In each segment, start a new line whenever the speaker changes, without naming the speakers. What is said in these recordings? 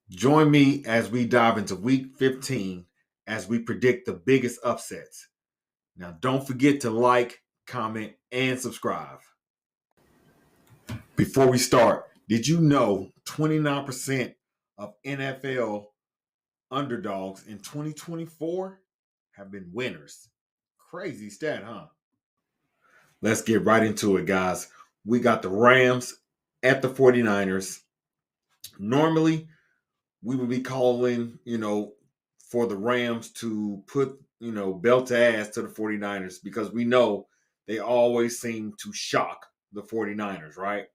Join me as we dive into week 15 as we predict the biggest upsets. Now, don't forget to like, comment, and subscribe. Before we start, did you know 29% of NFL underdogs in 2024 have been winners? Crazy stat, huh? Let's get right into it, guys. We got the Rams at the 49ers. Normally, we would be calling, for the Rams to put, belt to ass to the 49ers because we know they always seem to shock the 49ers, right?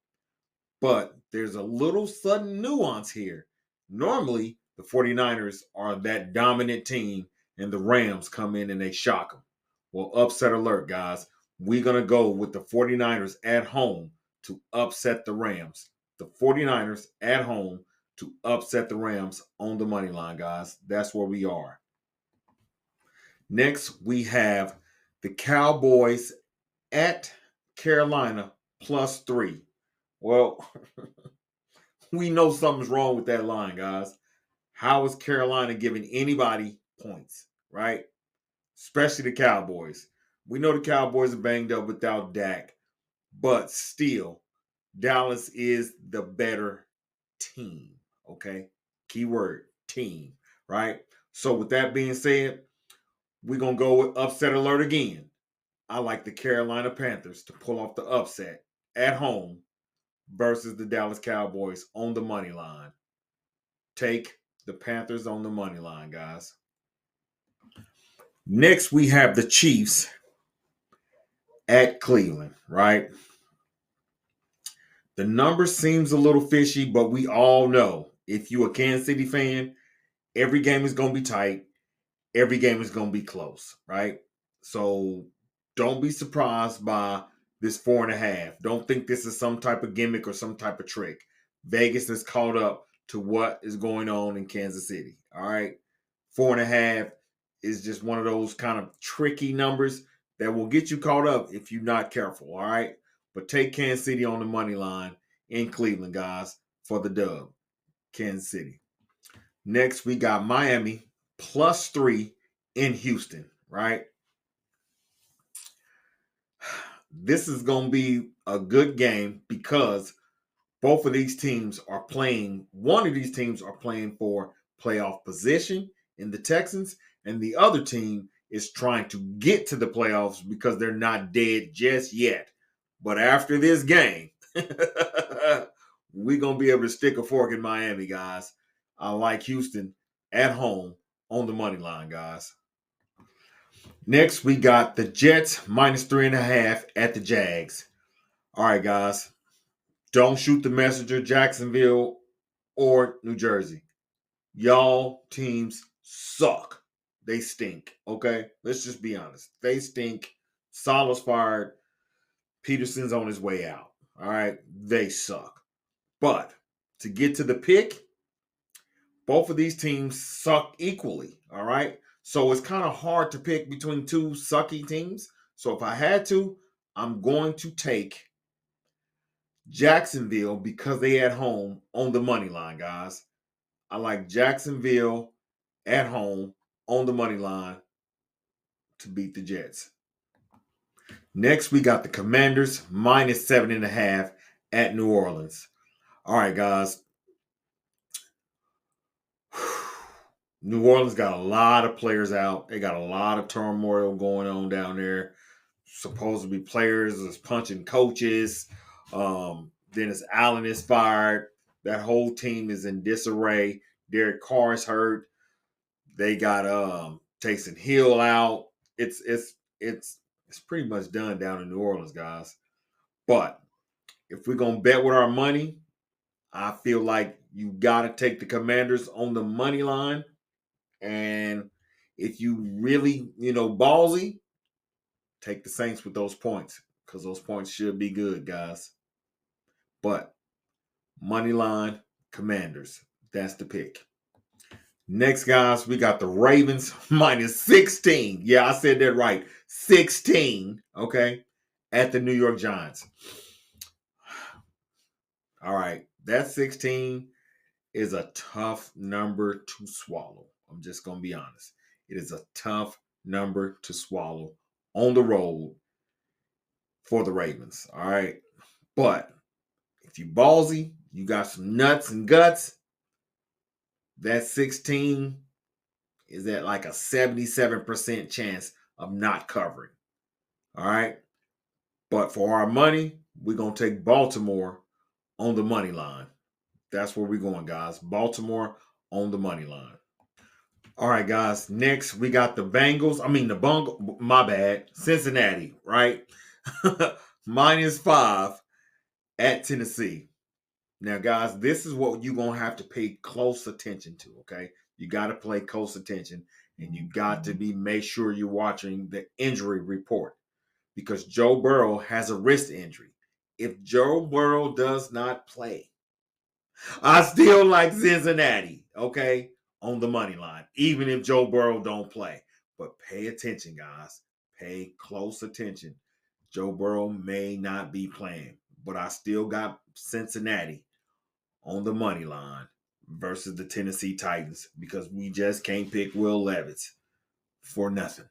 But there's a little sudden nuance here. Normally, the 49ers are that dominant team and the Rams come in and they shock them. Well, upset alert, guys. We're going to go with the 49ers at home to upset the Rams. The 49ers at home to upset the Rams on the money line, guys. That's where we are. Next, we have the Cowboys at Carolina +3. Well, we know something's wrong with that line, guys. How is Carolina giving anybody points, right? Especially the Cowboys. We know the Cowboys are banged up without Dak, but still, Dallas is the better team, okay? Keyword team, right? So, with that being said, we're going to go with upset alert again. I like the Carolina Panthers to pull off the upset at home versus the Dallas Cowboys on the money line. Take the Panthers on the money line, guys. Next, we have the Chiefs at Cleveland, right? The number seems a little fishy, but we all know if you're a Kansas City fan, every game is going to be tight. Every game is going to be close, right? So don't be surprised by this 4.5. Don't think this is some type of gimmick or some type of trick. Vegas is caught up to what is going on in Kansas City. All right. 4.5 is just one of those kind of tricky numbers that will get you caught up if you're not careful. All right. But take Kansas City on the money line in Cleveland, guys, for the dub. Kansas City. Next, we got Miami +3 in Houston, right? This is going to be a good game because both of these teams are playing, one of these teams are playing for playoff position in the Texans, and the other team is trying to get to the playoffs because they're not dead just yet. But after this game, we're going to be able to stick a fork in Miami, guys. I like Houston at home on the money line, guys. Next, we got the Jets -3.5 at the Jags. All right, guys. Don't shoot the messenger, Jacksonville or New Jersey. Y'all teams suck. They stink. Okay? Let's just be honest. They stink. Salah's fired. Peterson's on his way out. All right? They suck. But to get to the pick, both of these teams suck equally. All right? So it's kind of hard to pick between two sucky teams. So if I had to, I'm going to take Jacksonville because they at home on the money line, guys. I like Jacksonville at home on the money line to beat the Jets. Next, we got the Commanders -7.5 at New Orleans. All right, guys. New Orleans got a lot of players out. They got a lot of turmoil going on down there. Supposed to be players is punching coaches. Dennis Allen is fired. That whole team is in disarray. Derek Carr is hurt. They got Taysom Hill out. It's pretty much done down in New Orleans, guys. But if we're gonna bet with our money, I feel like you gotta take the Commanders on the money line. And if you really, ballsy, take the Saints with those points because those points should be good, guys. But money line, Commanders. That's the pick. Next, guys, we got the Ravens -16. Yeah, I said that right. 16, okay, at the New York Giants. All right, that's 16. is a tough number to swallow. I'm just going to be honest. It is a tough number to swallow on the road for the Ravens. All right. But if you ballsy, you got some nuts and guts, that 16 is at like a 77% chance of not covering. All right. But for our money, we're going to take Baltimore on the money line. That's where we're going, guys. Baltimore on the money line. All right, guys. Next, we got the Bengals. My bad. Cincinnati, right? -5 at Tennessee. Now, guys, this is what you're going to have to pay close attention to, okay? You got to pay close attention, and you got to make sure you're watching the injury report because Joe Burrow has a wrist injury. If Joe Burrow does not play, I still like Cincinnati, okay, on the money line, even if Joe Burrow don't play. But pay attention, guys. Pay close attention. Joe Burrow may not be playing, but I still got Cincinnati on the money line versus the Tennessee Titans because we just can't pick Will Levis for nothing.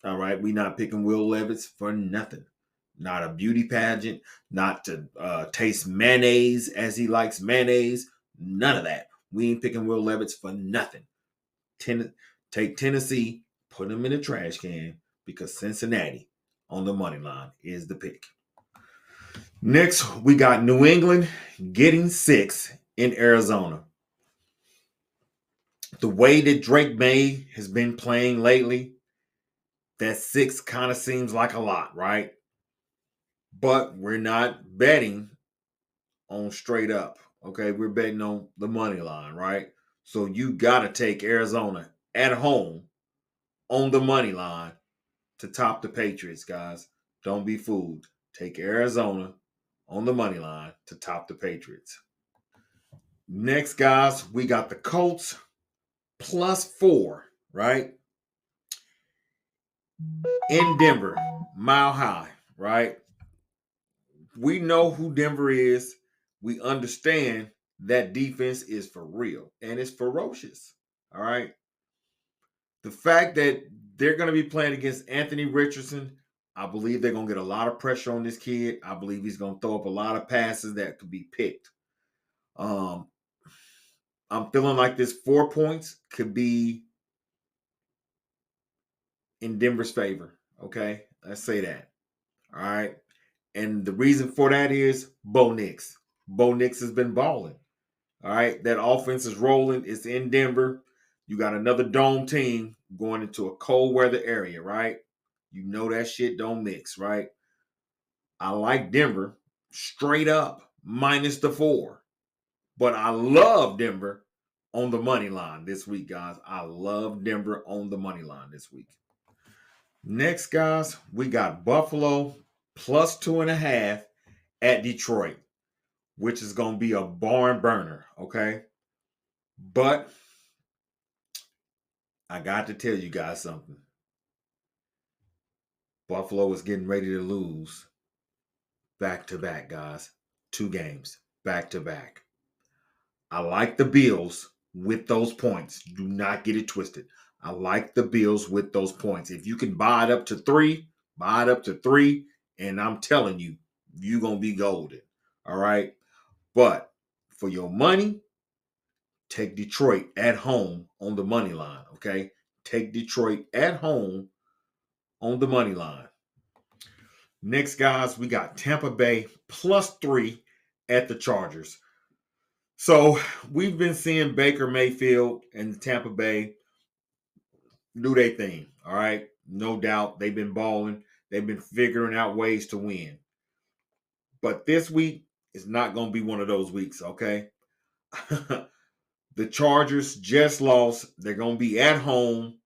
All right, we not picking Will Levis for nothing. Not a beauty pageant, not to taste mayonnaise as he likes mayonnaise. None of that. We ain't picking Will Levis for nothing. Take Tennessee, put them in a trash can because Cincinnati on the money line is the pick. Next, we got New England getting 6 in Arizona. The way that Drake May has been playing lately, that 6 kind of seems like a lot, right? But we're not betting on straight up. Okay, we're betting on the money line, right? So you got to take Arizona at home on the money line to top the Patriots, guys. Don't be fooled. Take Arizona on the money line to top the Patriots. Next, guys, we got the Colts +4, right? In Denver, mile high, right? We know who Denver is. We understand that defense is for real and it's ferocious. All right. The fact that they're going to be playing against Anthony Richardson, I believe they're going to get a lot of pressure on this kid. I believe he's going to throw up a lot of passes that could be picked. I'm feeling like this 4 points could be in Denver's favor. Okay. Let's say that. All right. And the reason for that is Bo Nix. Bo Nix has been balling. All right. That offense is rolling. It's in Denver. You got another dome team going into a cold weather area, right? You know that shit don't mix, right? I like Denver straight up -4. But I love Denver on the money line this week, guys. I love Denver on the money line this week. Next, guys, we got Buffalo +2.5 at Detroit, which is going to be a barn burner, okay? But I got to tell you guys something. Buffalo is getting ready to lose back-to-back, guys. 2 games back-to-back. I like the Bills with those points. Do not get it twisted. I like the Bills with those points. If you can buy it up to 3, buy it up to 3, and I'm telling you, you're going to be golden. All right? But for your money, take Detroit at home on the money line, okay? Take Detroit at home on the money line. Next, guys, we got Tampa Bay +3 at the Chargers. So we've been seeing Baker Mayfield and Tampa Bay do their thing, all right? No doubt they've been balling. They've been figuring out ways to win. But this week is not going to be one of those weeks, okay? The Chargers just lost. They're going to be at home.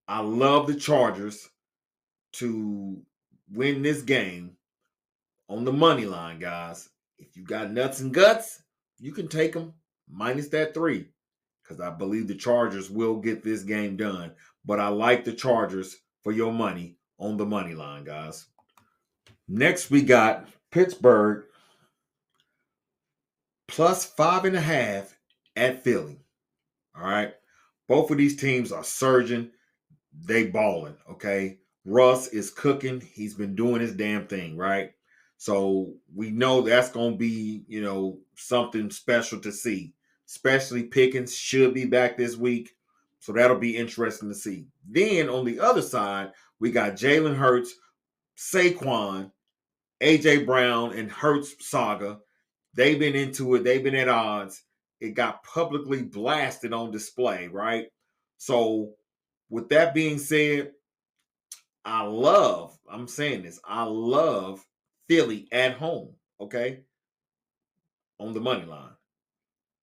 I love the Chargers to win this game on the money line, guys. If you got nuts and guts, you can take them minus that 3 because I believe the Chargers will get this game done. But I like the Chargers for your money on the money line, guys. Next, we got Pittsburgh +5.5 at Philly. All right. Both of these teams are surging. They balling. Okay. Russ is cooking. He's been doing his damn thing, right? So we know that's going to be, something special to see. Especially Pickens should be back this week. So that'll be interesting to see. Then on the other side, we got Jalen Hurts, Saquon, AJ Brown, and Hurts saga. They've been into it. They've been at odds. It got publicly blasted on display, right? So with that being said, I'm saying this, I love Philly at home, okay, on the money line.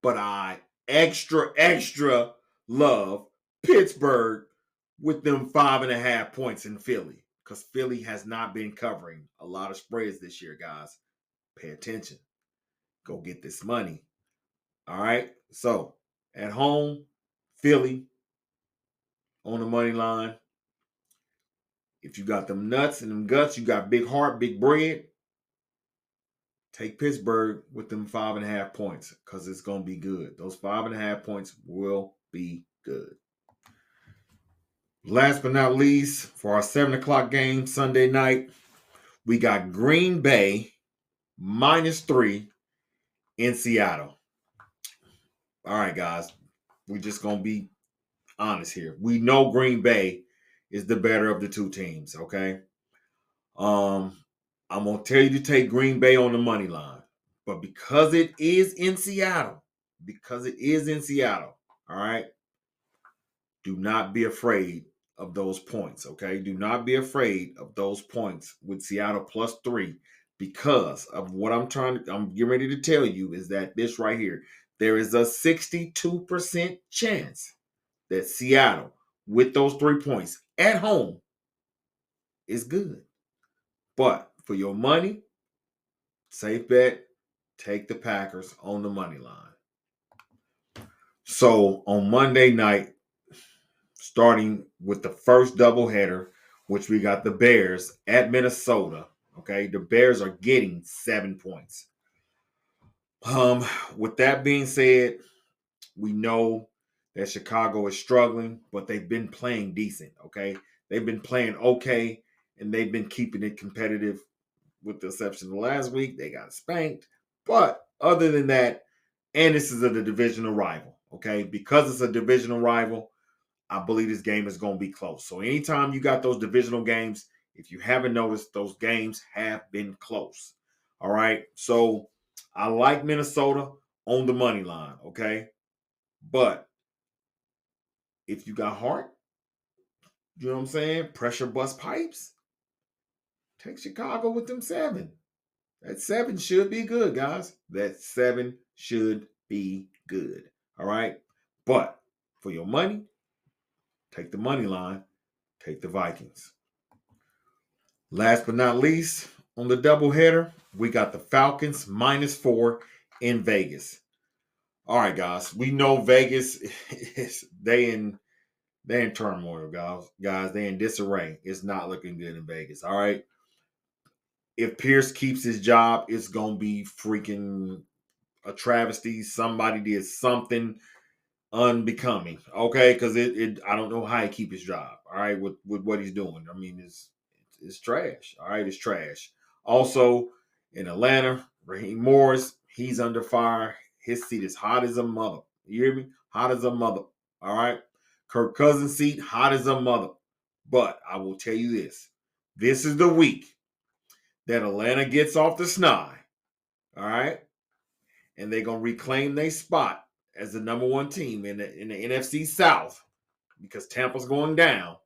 But I extra love Pittsburgh with them 5.5 points in Philly because Philly has not been covering a lot of spreads this year, guys. Pay attention. Go get this money. All right. So at home, Philly on the money line. If you got them nuts and them guts, you got big heart, big bread. Take Pittsburgh with them 5.5 points because it's going to be good. Those 5.5 points will be good. Last but not least, for our 7 o'clock game Sunday night, we got Green Bay -3 in Seattle. All right, guys. We're just going to be honest here. We know Green Bay is the better of the two teams, okay? I'm going to tell you to take Green Bay on the money line. But because it is in Seattle, all right, do not be afraid of those points, okay? Do not be afraid of those points with Seattle +3 because of what I'm getting ready to tell you is that this right here, there is a 62% chance that Seattle, with those 3 points at home, is good. But for your money, safe bet, take the Packers on the money line. So on Monday night, starting with the first doubleheader, which we got the Bears at Minnesota. Okay, the Bears are getting 7 points. With that being said, we know that Chicago is struggling, but they've been playing decent. Okay, they've been playing okay, and they've been keeping it competitive. With the exception of last week, they got spanked. But other than that, and this is a divisional rival. Okay, because it's a divisional rival, I believe this game is going to be close. So anytime you got those divisional games, if you haven't noticed, those games have been close. All right. So I like Minnesota on the money line. Okay. But if you got heart, you know what I'm saying? Pressure bust pipes. Take Chicago with them 7. That 7 should be good, guys. That 7 should be good. All right. But for your money, take the money line. Take the Vikings. Last but not least, on the doubleheader, we got the Falcons -4 in Vegas. All right, guys. We know Vegas is they in turmoil, guys. Guys, they in disarray. It's not looking good in Vegas. All right. If Pierce keeps his job, it's gonna be freaking a travesty. Somebody did something unbecoming. Okay, because I don't know how he keep his job. All right, with what he's doing. I mean, it's trash. All right, it's trash. Also, in Atlanta, Raheem Morris, he's under fire. His seat is hot as a mother. You hear me? Hot as a mother. All right. Kirk Cousins' seat, hot as a mother. But I will tell you this. This is the week that Atlanta gets off the snide. All right. And they're going to reclaim their spot as the number 1 team in the NFC South because Tampa's going down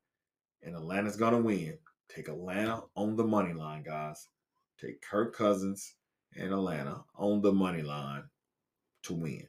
and Atlanta's going to win. Take Atlanta on the money line, guys. Take Kirk Cousins and Atlanta on the money line to win.